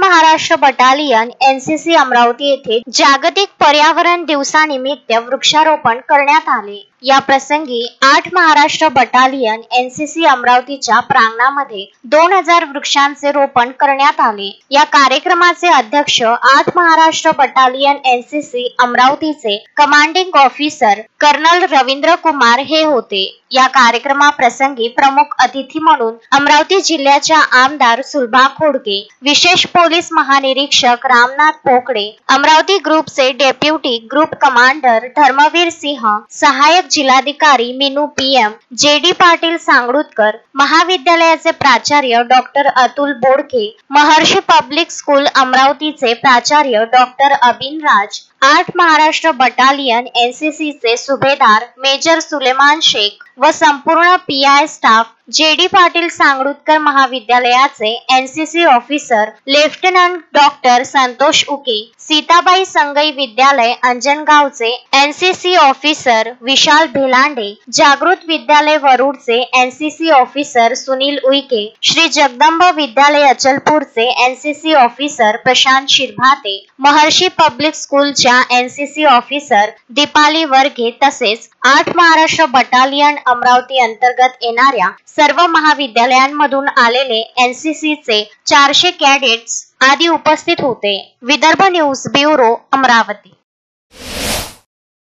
Maharashtra battalion NCC Amravati येथे जागतिक पर्यावरण दिवसानिमित्त वृक्षारोपण करण्यात आले। या प्रसंगी 8 महाराष्ट्र बटालियन एनसीसी अमरावतीच्या प्रांगणामध्ये 2000 वृक्षांचे रोपण करण्यात आले। या कार्यक्रमाचे अध्यक्ष 8 महाराष्ट्र बटालियन एनसीसी अमरावतीचे commanding officer colonel Ravindra Kumar हे होते। या कार्यक्रमाप्रसंगी प्रमुख अतिथी म्हणून अमरावती जिल्ह्याच्या आमदार सुलभा खोडके, विशेष पोलीस महानिरीक्षक रामनाथ पोकळे, अमरावती ग्रुपचे डेप्युटी ग्रुप कमांडर धर्मवीर सिंह, सहायक जिल्हाधिकारी मीनू पीएम, जेडी पाटील सांगरुतकर, महाविद्यालयाचे प्राचार्य डॉक्टर अतुल बोडके, महर्षी पब्लिक स्कूल अमरावतीचे प्राचार्य डॉक्टर अबिन राज, 8 महाराष्ट्र बटालियन एनसीसीचे सुभेदार मेजर सुलेमान शेख व संपूर्ण पीआय स्टाफ, जेडी पाटील सांगरुतकर महाविद्यालयाचे NCC officer lieutenant doctor Santosh Uke, Sitabai Sangai विद्यालय अंजनगावचे एनसीसी ऑफिसर विशाल भेलांडे, जागृत विद्यालय वरुडचे एनसीसी ऑफिसर सुनील उईके, श्री जगदंब विद्यालय अचलपूरचे एनसीसी ऑफिसर प्रशांत शिरभाते, महर्षी पब्लिक स्कूलच्या एनसीसी ऑफिसर दीपाली वर्गे तसेच 8 महाराष्ट्र बटालियन अमरावती अंतर्गत येणाऱ्या सर्व महाविद्यालयांमधून आलेले एनसीसीचे 400 कॅडेट्स आदी उपस्थित होते। Vidarbha news bureau Amravati.